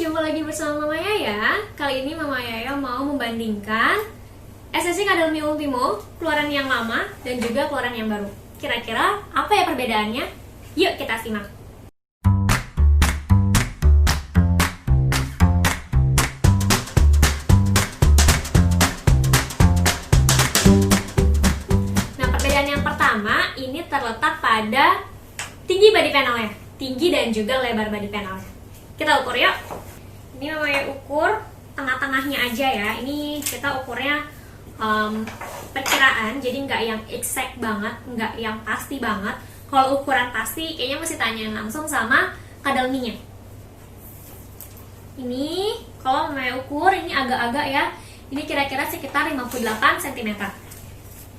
jumpa lagi bersama Mama Yaya. Kali ini Mama Yaya mau membandingkan SSC Cadel Mio Ultimo, keluaran yang lama dan juga keluaran yang baru. Kira-kira apa ya perbedaannya? Yuk kita simak. Nah, perbedaan yang pertama ini terletak pada tinggi body panelnya, tinggi dan juga lebar body panelnya. Kita ukur yuk. Ini Mama Yaya ukur tengah-tengahnya aja ya. Ini kita ukurnya perkiraan, jadi nggak yang exact banget, nggak yang pasti banget. Kalau ukuran pasti, kayaknya mesti tanya langsung sama Cadel Mio-nya. Ini kalau Mama Yaya ukur, ini agak-agak ya. Ini kira-kira sekitar 58 cm.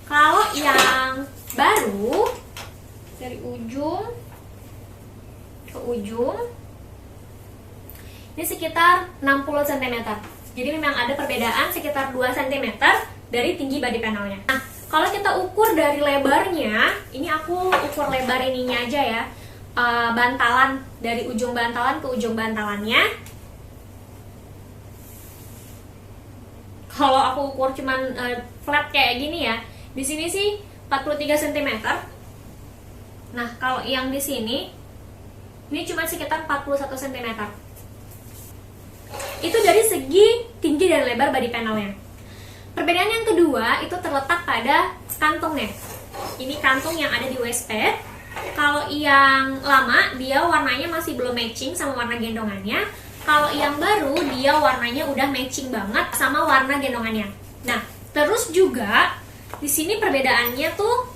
Kalau yang baru, dari ujung ke ujung, ini sekitar 60 cm. Jadi memang ada perbedaan sekitar 2 cm dari tinggi body panelnya. Nah, kalau kita ukur dari lebarnya, ini aku ukur lebar ininya aja ya, bantalan, dari ujung bantalan ke ujung bantalannya. Kalau aku ukur cuman flat kayak gini ya, di sini sih 43 cm. Nah, kalau yang di sini, ini cuma sekitar 41 cm. Itu dari segi tinggi dan lebar body panelnya. Perbedaan yang kedua itu terletak pada kantongnya. Ini kantung yang ada di waist pad. Kalau yang lama dia warnanya masih belum matching sama warna gendongannya. Kalau yang baru dia warnanya udah matching banget sama warna gendongannya. Nah, terus juga di sini perbedaannya tuh,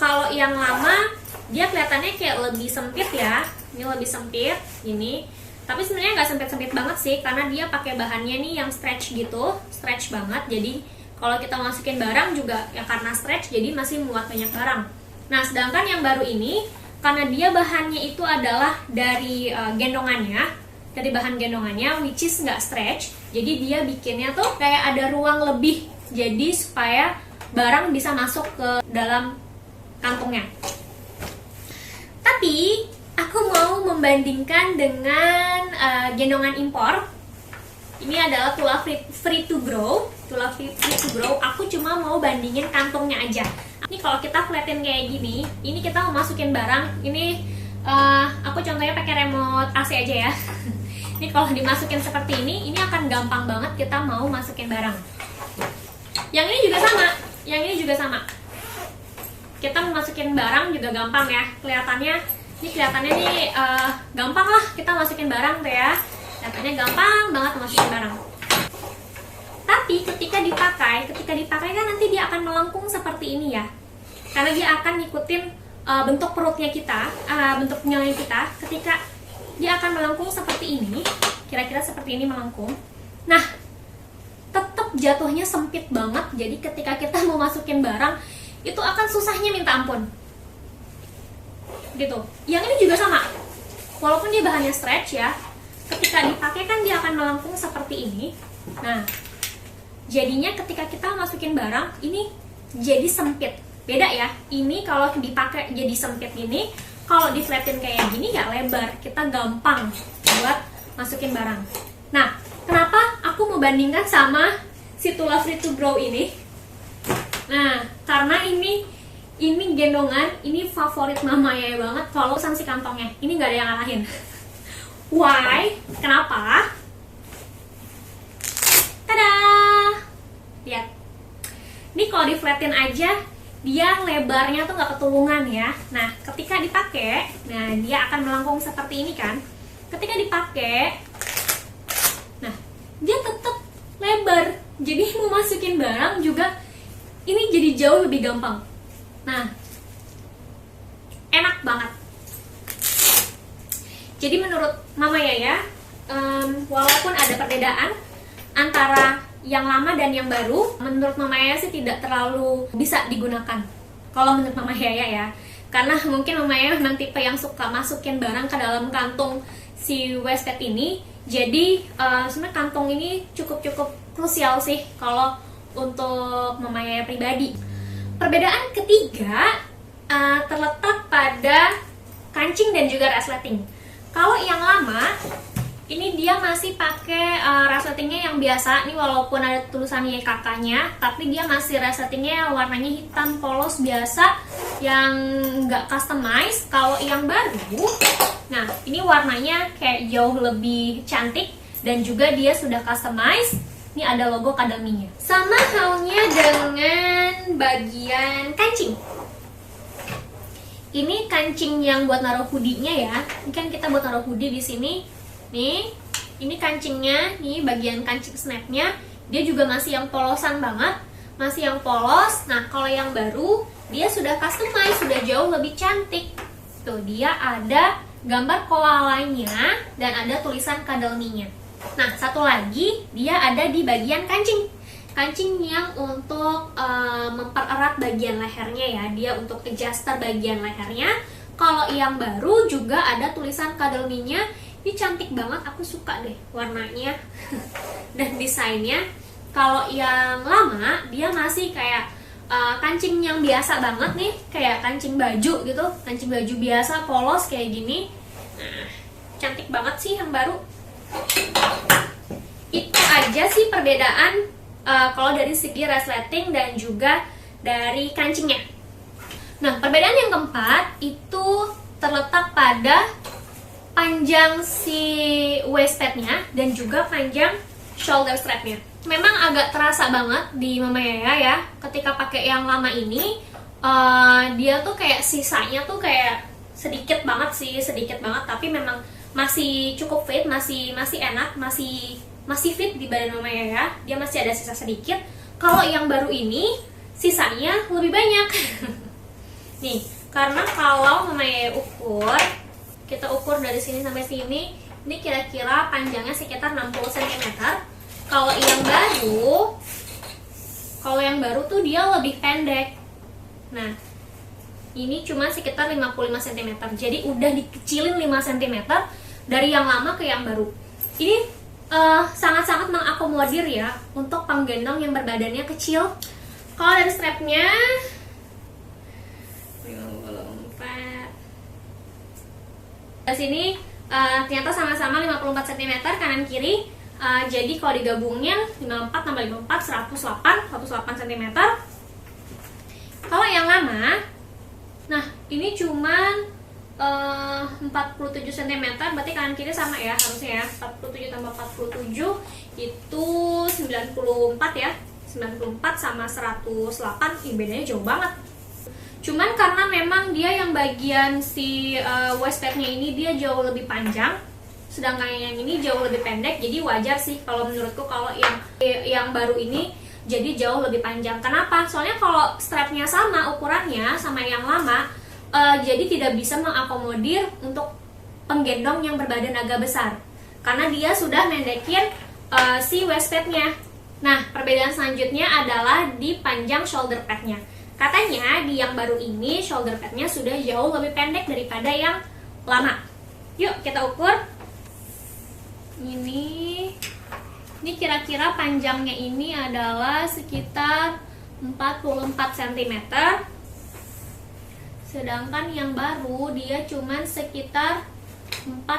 kalau yang lama dia kelihatannya kayak lebih sempit ya. Ini lebih sempit ini. Tapi sebenarnya nggak sempit-sempit banget sih, karena dia pakai bahannya nih yang stretch gitu, stretch banget. Jadi kalau kita masukin barang juga ya karena stretch, jadi masih muat banyak barang. Nah, sedangkan yang baru ini, karena dia bahannya itu adalah dari gendongannya, dari bahan gendongannya, which is nggak stretch. Jadi dia bikinnya tuh kayak ada ruang lebih, jadi supaya barang bisa masuk ke dalam kantongnya. Tapi aku mau membandingkan dengan gendongan impor. Ini adalah Tula Free to Grow. Tula Free to Grow. Aku cuma mau bandingin kantongnya aja. Ini kalau kita flatten kayak gini, ini kita mau masukin barang. Ini aku contohnya pakai remote AC aja ya. Ini kalau dimasukin seperti ini akan gampang banget kita mau masukin barang. Yang ini juga sama. Yang ini juga sama. Kita mau masukin barang juga gampang ya. Kelihatannya nih gampang lah kita masukin barang tuh ya. Kelihatannya gampang banget masukin barang. Tapi ketika dipakai kan nanti dia akan melengkung seperti ini ya. Karena dia akan ngikutin bentuk perutnya kita, bentuk nyelnya kita. Ketika dia akan melengkung seperti ini, kira-kira seperti ini melengkung. Nah, tetap jatuhnya sempit banget. Jadi ketika kita mau masukin barang, itu akan susahnya minta ampun. Gitu. Yang ini juga sama. Walaupun dia bahannya stretch ya, ketika dipakai kan dia akan melengkung seperti ini. Nah, jadinya ketika kita masukin barang, ini jadi sempit. Beda ya. Ini kalau dipakai jadi sempit gini, kalau di flatten kayak gini ya lebar. Kita gampang buat masukin barang. Nah, kenapa aku mau bandingkan sama si Tula Free to Grow ini? Nah, karena ini gendongan, ini favorit Mama Yaya banget kalau urusan si kantongnya. Ini nggak ada yang ngalahin. Why? Kenapa? Tada! Lihat. Ini kalau di flatten aja, dia lebarnya tuh nggak ketulungan ya. Nah, ketika dipakai, nah dia akan melengkung seperti ini kan. Ketika dipakai, nah dia tetap lebar. Jadi mau masukin barang juga, ini jadi jauh lebih gampang. Nah, enak banget. Jadi menurut Mama Yaya, walaupun ada perbedaan antara yang lama dan yang baru, menurut Mama Yaya sih tidak terlalu bisa digunakan. Kalau menurut Mama Yaya ya, karena mungkin Mama Yaya memang tipe yang suka masukin barang ke dalam kantong si waist pad ini. Jadi sebenarnya kantong ini cukup krusial sih kalau untuk Mama Yaya pribadi. Perbedaan ketiga terletak pada kancing dan juga resleting. Kalau yang lama, ini ini dia masih pakai resletingnya yang biasa nih, walaupun ada tulisannya kakaknya, tapi dia masih resletingnya warnanya hitam polos biasa yang nggak customize. Kalau yang baru, nah ini warnanya kayak jauh lebih cantik dan juga dia sudah customize. Ini ada logo Academy-nya. Sama halnya dengan bagian kancing. Ini kancing yang buat naruh hoodie-nya ya. Ini kan kita buat naruh hoodie di sini. Nih, ini kancingnya, nih bagian kancing snap-nya. Dia juga masih yang polosan banget, masih yang polos. Nah, kalau yang baru, dia sudah customize, sudah jauh lebih cantik. Tuh, dia ada gambar koalanya dan ada tulisan Academy-nya. Nah, satu lagi, dia ada di bagian kancing. Kancing yang untuk mempererat bagian lehernya ya, dia untuk adjuster bagian lehernya. Kalau yang baru juga ada tulisan Academy-nya. Ini cantik banget, aku suka deh warnanya dan desainnya. Kalau yang lama dia masih kayak kancing yang biasa banget nih, kayak kancing baju gitu, kancing baju biasa polos kayak gini. Nah, cantik banget sih yang baru. Itu aja sih perbedaan kalau dari segi resleting dan juga dari kancingnya. Nah, perbedaan yang keempat itu terletak pada panjang si waist padnya dan juga panjang shoulder strapnya. Memang agak terasa banget di Mama Yaya ya, ketika pakai yang lama ini, dia tuh kayak sisanya tuh kayak sedikit banget sih, sedikit banget, tapi memang masih cukup fit, masih enak, masih fit di badan Mama Yaya. Dia masih ada sisa sedikit. Kalau yang baru ini sisanya lebih banyak. Nih, karena kalau Mama Yaya ukur, kita ukur dari sini sampai sini, ini kira-kira panjangnya sekitar 60 cm. Kalau yang baru tuh dia lebih pendek. Nah, ini cuma sekitar 55 cm. Jadi udah dikecilin 5 cm dari yang lama ke yang baru. Ini sangat-sangat mengakomodir ya untuk penggendong yang berbadannya kecil. Kalau dari strapnya 54. Di sini ternyata sama-sama 54 cm kanan kiri. Jadi kalau digabungnya 54 tambah 54 108 cm. Kalau yang lama, nah ini cuman 47 cm, berarti kanan kiri sama ya harusnya ya. 47 tambah 47 itu 94 ya. 94 sama 108, bedanya jauh banget. Cuman karena memang dia yang bagian si waist padnya ini dia jauh lebih panjang, sedangkan yang ini jauh lebih pendek, jadi wajar sih kalau menurutku kalau yang baru ini jadi jauh lebih panjang. Kenapa? Soalnya kalau strapnya sama ukurannya sama yang lama, jadi tidak bisa mengakomodir untuk penggendong yang berbadan agak besar, karena dia sudah mendekin si waist padnya. Nah, perbedaan selanjutnya adalah di panjang shoulder padnya. Katanya di yang baru ini shoulder padnya sudah jauh lebih pendek daripada yang lama. Yuk kita ukur. Ini kira-kira panjangnya ini adalah sekitar 44 cm. Sedangkan yang baru dia cuman sekitar 40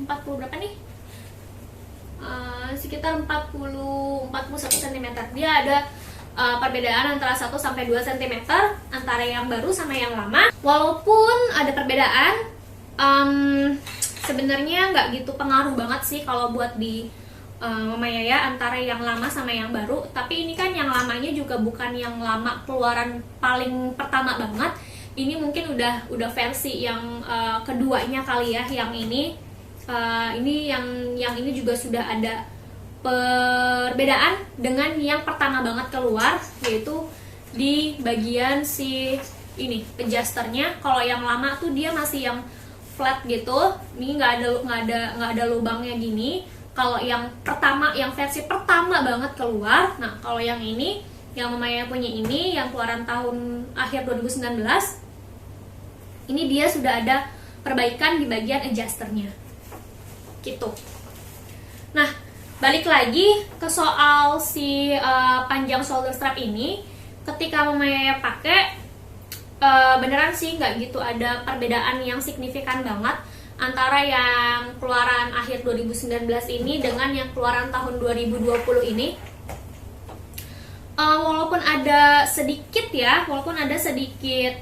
berapa nih? Sekitar 41 cm. Dia ada perbedaan antara 1 sampai 2 cm antara yang baru sama yang lama. Walaupun ada perbedaan, sebenarnya nggak gitu pengaruh banget sih kalau buat di Mama Yaya antara yang lama sama yang baru. Tapi ini kan yang lamanya juga bukan yang lama keluaran paling pertama banget. Ini mungkin udah versi yang keduanya kali ya. Yang ini yang ini juga sudah ada perbedaan dengan yang pertama banget keluar, yaitu di bagian si ini adjusternya. Kalau yang lama tuh dia masih yang flat gitu, ini nggak ada lubangnya gini. Kalau yang pertama, yang versi pertama banget keluar, nah kalau yang ini, yang Mama Yaya punya ini, yang keluaran tahun akhir 2019, ini dia sudah ada perbaikan di bagian adjusternya, gitu. Nah, balik lagi ke soal si panjang shoulder strap ini, ketika Mama Yaya pakai, beneran sih nggak gitu ada perbedaan yang signifikan banget antara yang keluaran akhir sejak 2019 ini dengan yang keluaran tahun 2020 ini. Walaupun ada sedikit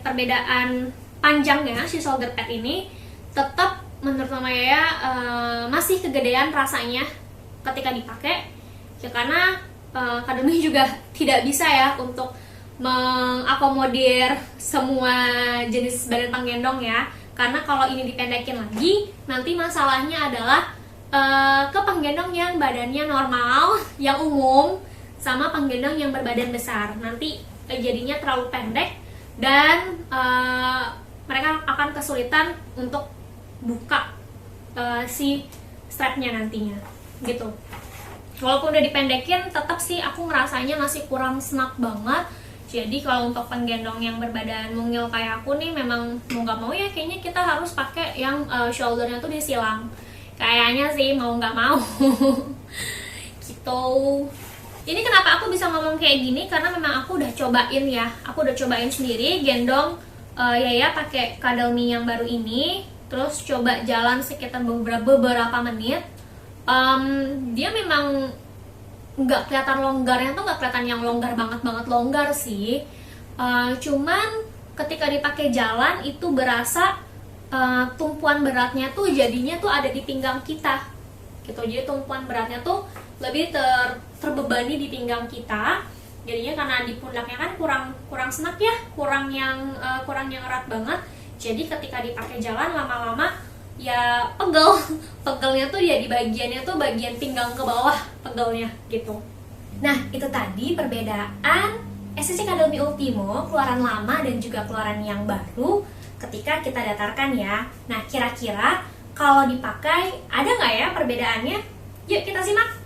perbedaan panjangnya si shoulder pad ini, tetap menurut Mama Yaya masih kegedean rasanya ketika dipakai ya, karena Kademi juga tidak bisa ya untuk mengakomodir semua jenis badan penggendong ya, karena kalau ini dipendekin lagi nanti masalahnya adalah ke penggendong yang badannya normal, yang umum, sama penggendong yang berbadan besar. Nanti jadinya terlalu pendek dan mereka akan kesulitan untuk buka si strapnya nantinya gitu. Walaupun udah dipendekin, tetap sih aku ngerasanya masih kurang snug banget. Jadi kalau untuk penggendong yang berbadan mungil kayak aku nih, memang mau nggak mau ya kayaknya kita harus pakai yang shouldernya tuh disilang. Kayaknya sih mau nggak mau gitu. Ini kenapa aku bisa ngomong kayak gini, karena memang aku udah cobain ya, aku udah cobain sendiri gendong Yaya pakai Cuddle-Me yang baru ini, terus coba jalan sekitar beberapa menit. Dia memang nggak kelihatan longgarnya tuh, nggak kelihatan yang longgar banget longgar sih. Cuman ketika dipakai jalan itu berasa tumpuan beratnya tuh jadinya tuh ada di pinggang kita gitu. Jadi tumpuan beratnya tuh lebih terbebani di pinggang kita, jadinya karena di pundaknya kan kurang snug ya, kurang yang erat banget. Jadi ketika dipakai jalan lama-lama ya pegelnya tuh ya di bagiannya tuh bagian pinggang ke bawah pegelnya gitu. Nah itu tadi perbedaan SCC Cuddle-Me Ultimo keluaran lama dan juga keluaran yang baru ketika kita datarkan ya. Nah kira-kira kalau dipakai ada nggak ya perbedaannya? Yuk kita simak.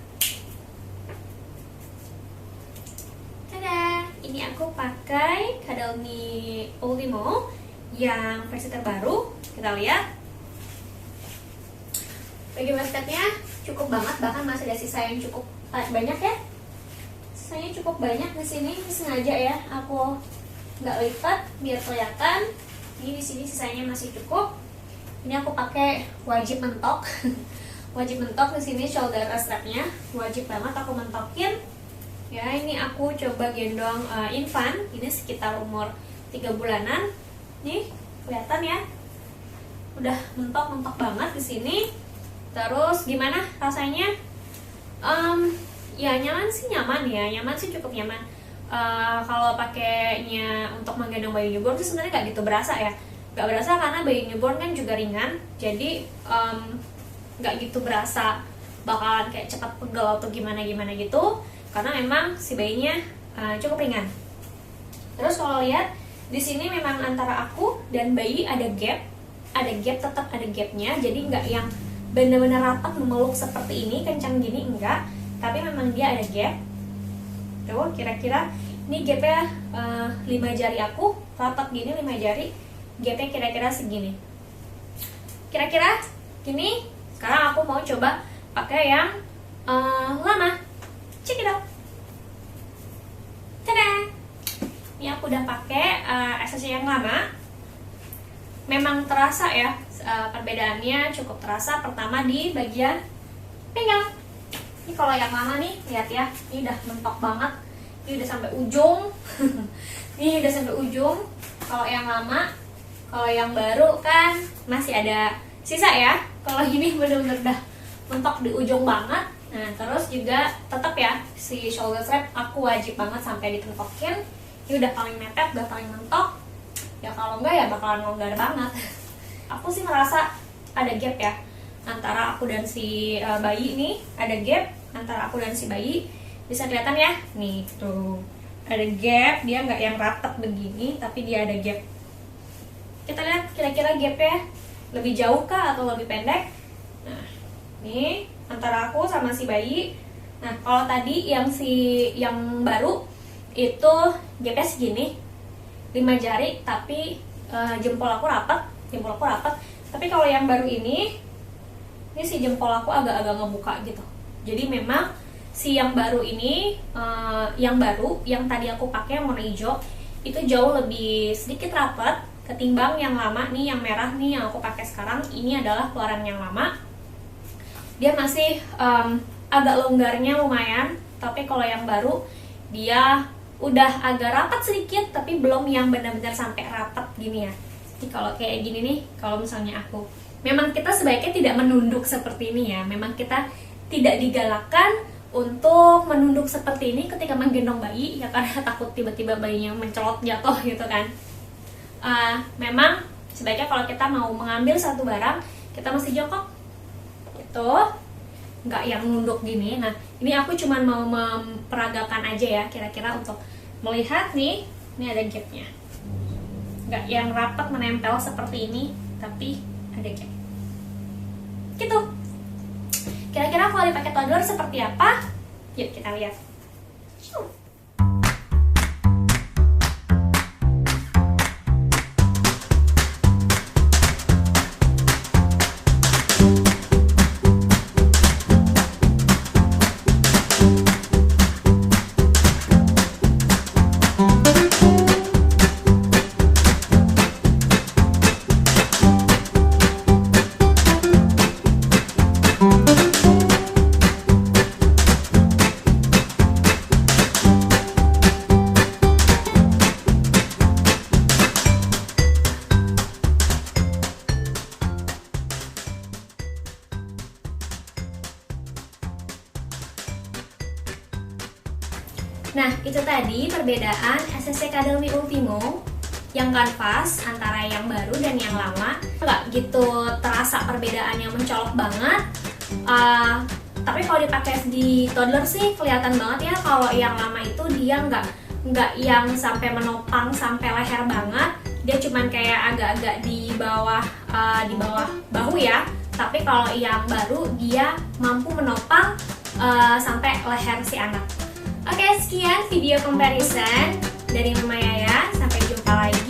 Ini aku pakai Cuddle-Me Ultimo yang versi terbaru. Kita lihat bagi basketnya cukup banget, bahkan masih ada sisa yang cukup banyak ya. Sisanya cukup banyak di sini. Ini sengaja ya aku nggak lipat biar kelihatan. Ini di sini sisanya masih cukup. Ini aku pakai wajib mentok. Wajib mentok di sini shoulder strapnya, wajib banget aku mentokin. Ya, ini aku coba gendong infant, ini sekitar umur 3 bulanan. Nih, kelihatan ya. Udah mentok banget di sini. Terus gimana rasanya? Ya nyaman sih cukup nyaman. Kalau pakainya untuk menggendong bayi newborn sih sebenarnya nggak gitu berasa ya. Nggak berasa karena bayi newborn kan juga ringan. Jadi nggak gitu berasa bakalan kayak cepat pegel atau gimana gitu. Karena memang si bayinya cukup ringan. Terus kalau lihat di sini memang antara aku dan bayi ada gap, tetap ada gapnya. Jadi nggak yang benar-benar rapat memeluk seperti ini, kencang gini enggak. Tapi memang dia ada gap. Tuh kira-kira ini gapnya 5 jari aku rapat gini, 5 jari gapnya kira-kira segini. Kira-kira gini. Sekarang aku mau coba pakai yang lama. Check it out. Tada! Ini aku udah pakai SCC yang lama. Memang terasa ya perbedaannya, cukup terasa. Pertama di bagian pinggang. Ini kalau yang lama nih, lihat ya, ini udah mentok banget. Ini udah sampai ujung. Ini udah sampai ujung. Kalau yang lama, kalau yang baru kan masih ada sisa ya. Kalau ini bener-bener udah mentok di ujung banget. Nah, terus juga tetap ya si shoulder strap aku wajib banget sampai ditentokin. Ini udah paling mepet, udah paling mentok. Ya kalau enggak ya bakalan longgar banget. Aku sih merasa ada gap ya antara aku dan si bayi ini, ada gap antara aku dan si bayi. Bisa kelihatan ya? Nih, tuh. Ada gap, dia nggak yang rapat begini, tapi dia ada gap. Kita lihat kira-kira gapnya lebih jauh kah atau lebih pendek? Nah, nih antara aku sama si bayi. Nah, kalau tadi yang baru itu gapnya segini, 5 jari, tapi jempol aku rapat. Tapi kalau yang baru ini si jempol aku agak-agak ngebuka gitu. Jadi memang si yang baru ini, yang tadi aku pakai yang warna hijau itu jauh lebih sedikit rapat ketimbang yang lama nih, yang merah nih yang aku pakai sekarang. Ini adalah keluaran yang lama. dia masih agak longgarnya lumayan. Tapi kalau yang baru dia udah agak rapat sedikit, tapi belum yang benar-benar sampai rapat gini ya. Jadi kalau kayak gini nih, kalau misalnya aku, memang kita sebaiknya tidak menunduk seperti ini ya. Memang kita tidak digalakkan untuk menunduk seperti ini ketika menggendong bayi ya, karena takut tiba-tiba bayinya mencelot jatuh gitu kan. Memang sebaiknya kalau kita mau mengambil satu barang, kita mesti jongkok gitu, nggak yang nunduk gini. Nah ini aku cuman mau memperagakan aja ya, kira-kira untuk melihat nih, ini ada gapnya, nggak yang rapat menempel seperti ini, tapi ada gap gitu. Kira-kira kalau dipakai toddler seperti apa? Yuk kita lihat. Nah, itu tadi perbedaan SSC Academy Ultimo yang kanvas antara yang baru dan yang lama. Nggak gitu terasa perbedaan yang mencolok banget. Tapi kalau dipakai di toddler sih kelihatan banget ya. Kalau yang lama itu dia nggak yang sampai menopang sampai leher banget. Dia cuman kayak agak-agak di bawah bahu ya. Tapi kalau yang baru dia mampu menopang sampai leher si anak. Oke, sekian video comparison dari Mama Yaya. Sampai jumpa lagi.